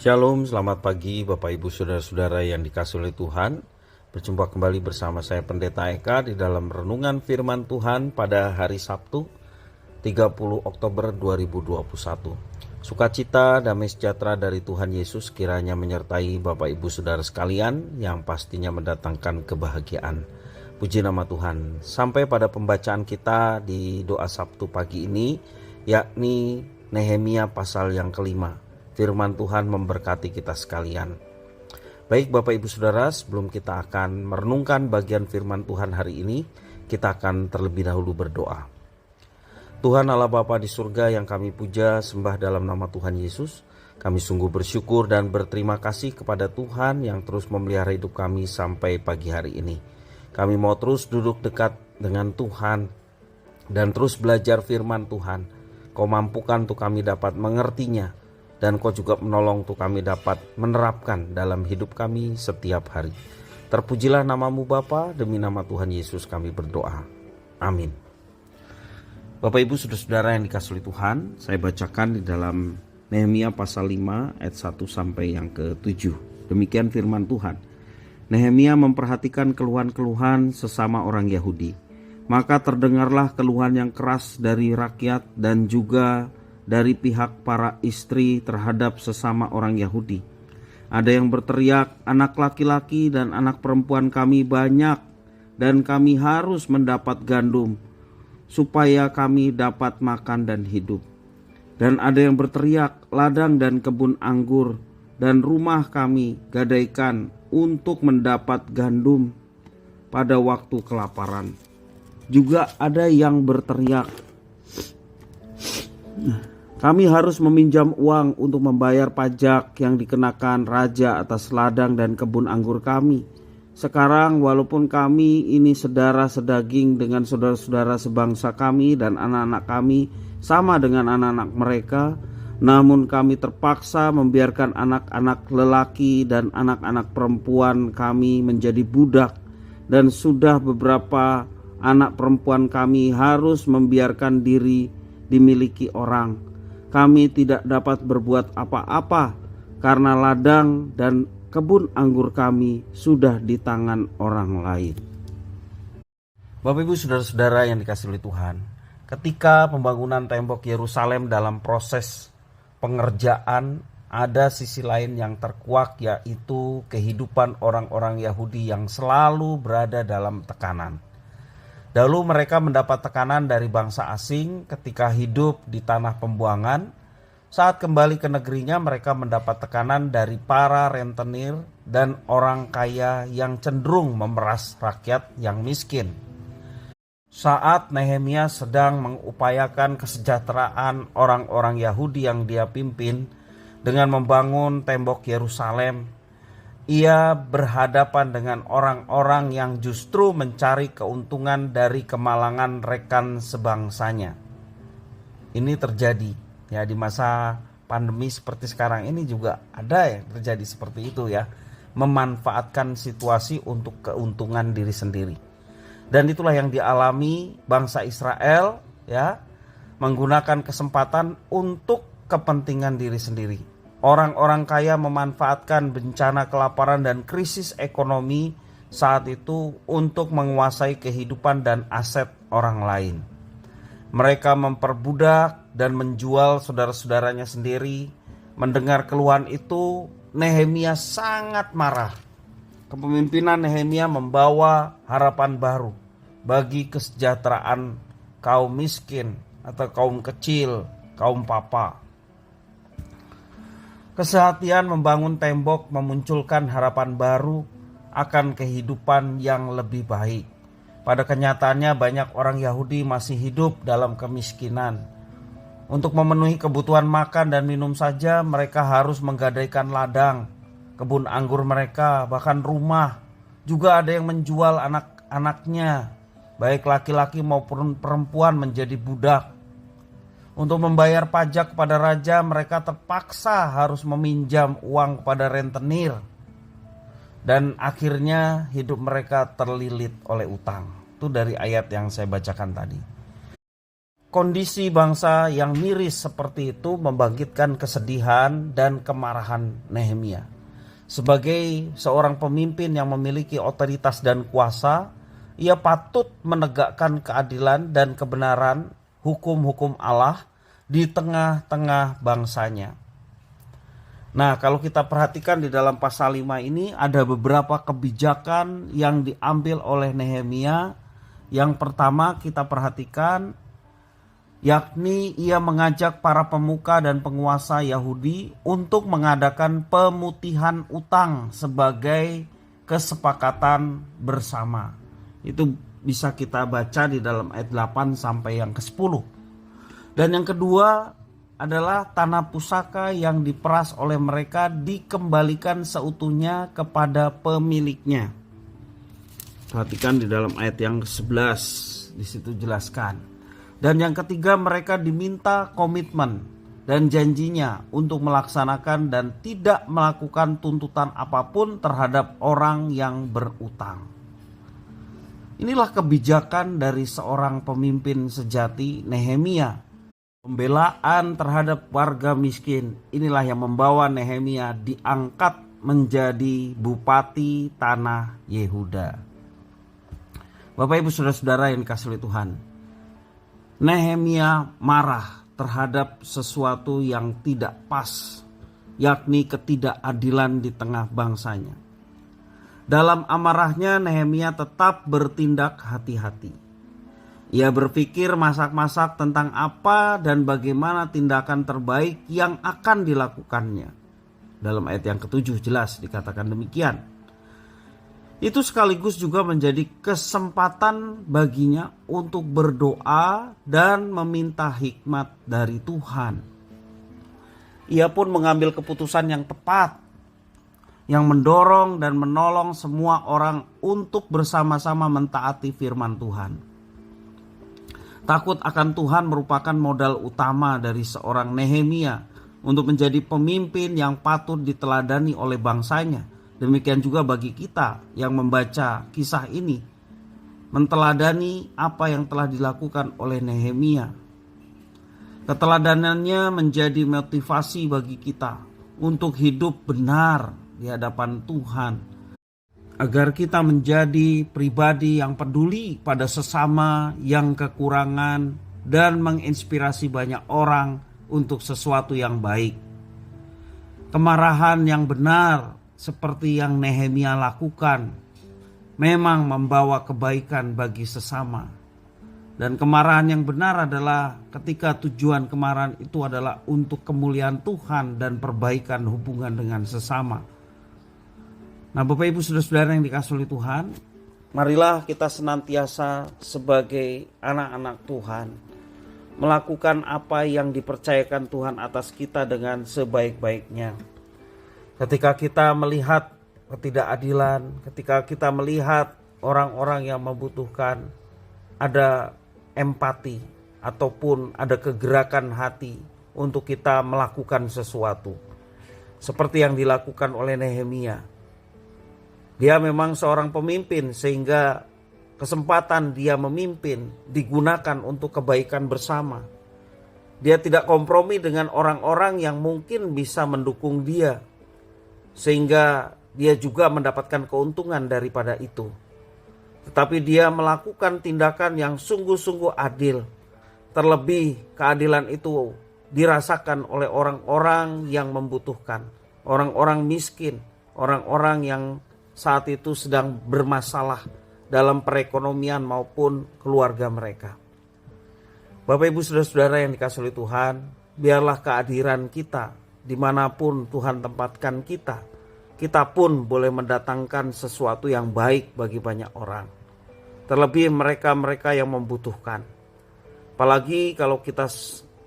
Shalom, selamat pagi Bapak Ibu Saudara-saudara yang dikasihi oleh Tuhan. Berjumpa kembali bersama saya Pendeta Eka di dalam renungan firman Tuhan pada hari Sabtu 30 Oktober 2021. Sukacita, damai sejahtera dari Tuhan Yesus kiranya menyertai Bapak Ibu Saudara sekalian yang pastinya mendatangkan kebahagiaan. Puji nama Tuhan. Sampai pada pembacaan kita di doa Sabtu pagi ini, yakni Nehemia pasal yang kelima. Firman Tuhan memberkati kita sekalian. Baik Bapak Ibu Saudara, sebelum kita akan merenungkan bagian firman Tuhan hari ini, kita akan terlebih dahulu berdoa. Tuhan Allah Bapa di surga yang kami puja sembah dalam nama Tuhan Yesus, kami sungguh bersyukur dan berterima kasih kepada Tuhan yang terus memelihara hidup kami sampai pagi hari ini. Kami mau terus duduk dekat dengan Tuhan dan terus belajar firman Tuhan. Kau mampukan untuk kami dapat mengertinya, dan Kau juga menolong untuk kami dapat menerapkan dalam hidup kami setiap hari. Terpujilah namamu Bapa, demi nama Tuhan Yesus kami berdoa. Amin. Bapak Ibu Saudara-saudara yang dikasihi Tuhan, saya bacakan di dalam Nehemia pasal 5 ayat 1 sampai yang ke-7. Demikian firman Tuhan. Nehemia memperhatikan keluhan-keluhan sesama orang Yahudi. Maka terdengarlah keluhan yang keras dari rakyat dan juga dari pihak para istri terhadap sesama orang Yahudi. Ada yang berteriak, anak laki-laki dan anak perempuan kami banyak, dan kami harus mendapat gandum, supaya kami dapat makan dan hidup. Dan ada yang berteriak, ladang dan kebun anggur, dan rumah kami gadaikan untuk mendapat gandum pada waktu kelaparan. Juga ada yang berteriak, kami harus meminjam uang untuk membayar pajak yang dikenakan raja atas ladang dan kebun anggur kami. Sekarang walaupun kami ini saudara sedaging dengan saudara-saudara sebangsa kami dan anak-anak kami sama dengan anak-anak mereka, namun kami terpaksa membiarkan anak-anak lelaki dan anak-anak perempuan kami menjadi budak, dan sudah beberapa anak perempuan kami harus membiarkan diri dimiliki orang. Kami tidak dapat berbuat apa-apa karena ladang dan kebun anggur kami sudah di tangan orang lain. Bapak Ibu Saudara-saudara yang dikasihi oleh Tuhan, ketika pembangunan tembok Yerusalem dalam proses pengerjaan, ada sisi lain yang terkuak, yaitu kehidupan orang-orang Yahudi yang selalu berada dalam tekanan. Dahulu mereka mendapat tekanan dari bangsa asing ketika hidup di tanah pembuangan. Saat kembali ke negerinya, mereka mendapat tekanan dari para rentenir dan orang kaya yang cenderung memeras rakyat yang miskin. Saat Nehemia sedang mengupayakan kesejahteraan orang-orang Yahudi yang dia pimpin dengan membangun tembok Yerusalem, ia berhadapan dengan orang-orang yang justru mencari keuntungan dari kemalangan rekan sebangsanya. Ini terjadi ya di masa pandemi seperti sekarang ini, juga ada yang terjadi seperti itu ya, memanfaatkan situasi untuk keuntungan diri sendiri. Dan itulah yang dialami bangsa Israel ya, menggunakan kesempatan untuk kepentingan diri sendiri. Orang-orang kaya memanfaatkan bencana kelaparan dan krisis ekonomi saat itu untuk menguasai kehidupan dan aset orang lain. Mereka memperbudak dan menjual saudara-saudaranya sendiri. Mendengar keluhan itu, Nehemia sangat marah. Kepemimpinan Nehemia membawa harapan baru bagi kesejahteraan kaum miskin atau kaum kecil, kaum papa. Kesehatian membangun tembok memunculkan harapan baru akan kehidupan yang lebih baik. Pada kenyataannya banyak orang Yahudi masih hidup dalam kemiskinan. Untuk memenuhi kebutuhan makan dan minum saja mereka harus menggadaikan ladang, kebun anggur mereka, bahkan rumah. Juga ada yang menjual anak-anaknya, baik laki-laki maupun perempuan, menjadi budak. Untuk membayar pajak kepada raja, mereka terpaksa harus meminjam uang kepada rentenir. Dan akhirnya hidup mereka terlilit oleh utang. Itu dari ayat yang saya bacakan tadi. kondisi bangsa yang miris seperti itu membangkitkan kesedihan dan kemarahan Nehemia. Sebagai seorang pemimpin yang memiliki otoritas dan kuasa, ia patut menegakkan keadilan dan kebenaran hukum-hukum Allah di tengah-tengah bangsanya. Nah, kalau kita perhatikan di dalam pasal 5 ini ada beberapa kebijakan yang diambil oleh Nehemia. Yang pertama kita perhatikan, yakni ia mengajak para pemuka dan penguasa Yahudi untuk mengadakan pemutihan utang sebagai kesepakatan bersama. Itu bisa kita baca di dalam ayat 8 sampai yang ke-10. Dan yang kedua adalah tanah pusaka yang diperas oleh mereka dikembalikan seutuhnya kepada pemiliknya. Perhatikan di dalam ayat yang ke-11, di situ jelaskan. Dan yang ketiga, mereka diminta komitmen dan janjinya untuk melaksanakan dan tidak melakukan tuntutan apapun terhadap orang yang berutang. Inilah kebijakan dari seorang pemimpin sejati, Nehemia. Pembelaan terhadap warga miskin, inilah yang membawa Nehemia diangkat menjadi bupati tanah Yehuda. Bapak Ibu Saudara-saudara yang dikasihi oleh Tuhan, Nehemia marah terhadap sesuatu yang tidak pas, yakni ketidakadilan di tengah bangsanya. Dalam amarahnya Nehemia tetap bertindak hati-hati. Ia berpikir masak-masak tentang apa dan bagaimana tindakan terbaik yang akan dilakukannya. Dalam ayat yang ke-7 jelas dikatakan demikian. Itu sekaligus juga menjadi kesempatan baginya untuk berdoa dan meminta hikmat dari Tuhan. Ia pun mengambil keputusan yang tepat, yang mendorong dan menolong semua orang untuk bersama-sama mentaati firman Tuhan. Takut akan Tuhan merupakan modal utama dari seorang Nehemia untuk menjadi pemimpin yang patut diteladani oleh bangsanya. Demikian juga bagi kita yang membaca kisah ini, menteladani apa yang telah dilakukan oleh Nehemia. Keteladanannya menjadi motivasi bagi kita untuk hidup benar di hadapan Tuhan, agar kita menjadi pribadi yang peduli pada sesama yang kekurangan dan menginspirasi banyak orang untuk sesuatu yang baik. Kemarahan yang benar seperti yang Nehemia lakukan memang membawa kebaikan bagi sesama. Dan kemarahan yang benar adalah ketika tujuan kemarahan itu adalah untuk kemuliaan Tuhan dan perbaikan hubungan dengan sesama. Nah, Bapak Ibu Saudara-saudara yang dikasihi oleh Tuhan, marilah kita senantiasa sebagai anak-anak Tuhan melakukan apa yang dipercayakan Tuhan atas kita dengan sebaik-baiknya. Ketika kita melihat ketidakadilan, ketika kita melihat orang-orang yang membutuhkan, ada empati ataupun ada kegerakan hati untuk kita melakukan sesuatu. Seperti yang dilakukan oleh Nehemia. Dia memang seorang pemimpin sehingga kesempatan dia memimpin digunakan untuk kebaikan bersama. Dia tidak kompromi dengan orang-orang yang mungkin bisa mendukung dia, sehingga dia juga mendapatkan keuntungan daripada itu. Tetapi dia melakukan tindakan yang sungguh-sungguh adil. Terlebih keadilan itu dirasakan oleh orang-orang yang membutuhkan, orang-orang miskin, orang-orang yang saat itu sedang bermasalah dalam perekonomian maupun keluarga mereka. Bapak Ibu Saudara-saudara yang dikasihi oleh Tuhan, biarlah kehadiran kita dimanapun Tuhan tempatkan kita, kita pun boleh mendatangkan sesuatu yang baik bagi banyak orang. Terlebih mereka-mereka yang membutuhkan. Apalagi kalau kita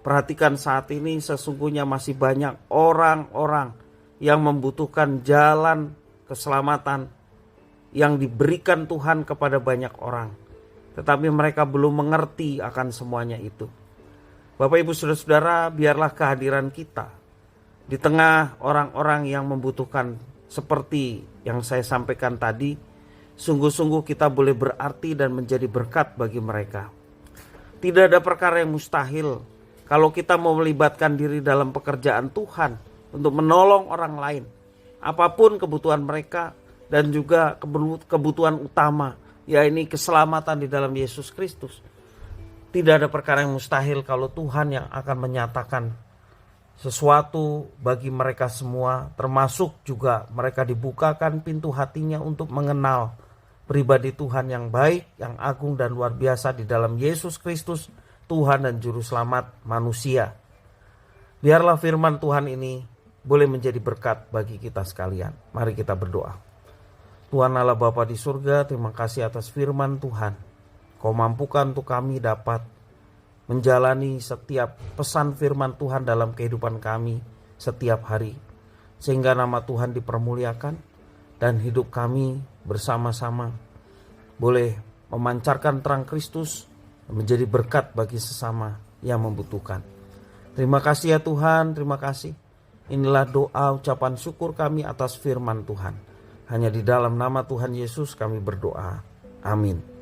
perhatikan saat ini sesungguhnya masih banyak orang-orang yang membutuhkan jalan keselamatan yang diberikan Tuhan kepada banyak orang, tetapi mereka belum mengerti akan semuanya itu. Bapak Ibu Saudara-saudara, biarlah kehadiran kita di tengah orang-orang yang membutuhkan seperti yang saya sampaikan tadi, sungguh-sungguh kita boleh berarti dan menjadi berkat bagi mereka. Tidak ada perkara yang mustahil kalau kita mau melibatkan diri dalam pekerjaan Tuhan untuk menolong orang lain. Apapun kebutuhan mereka dan juga kebutuhan utama, yaitu keselamatan di dalam Yesus Kristus. Tidak ada perkara yang mustahil kalau Tuhan yang akan menyatakan sesuatu bagi mereka semua, termasuk juga mereka dibukakan pintu hatinya untuk mengenal pribadi Tuhan yang baik, yang agung dan luar biasa di dalam Yesus Kristus, Tuhan dan Juru Selamat manusia. Biarlah firman Tuhan ini boleh menjadi berkat bagi kita sekalian. Mari kita berdoa. Tuhan Allah Bapa di surga, terima kasih atas firman Tuhan. Kau mampukan untuk kami dapat menjalani setiap pesan firman Tuhan dalam kehidupan kami setiap hari, sehingga nama Tuhan dipermuliakan dan hidup kami bersama-sama boleh memancarkan terang Kristus, menjadi berkat bagi sesama yang membutuhkan. Terima kasih ya Tuhan, terima kasih. Inilah doa ucapan syukur kami atas firman Tuhan. Hanya di dalam nama Tuhan Yesus kami berdoa. Amin.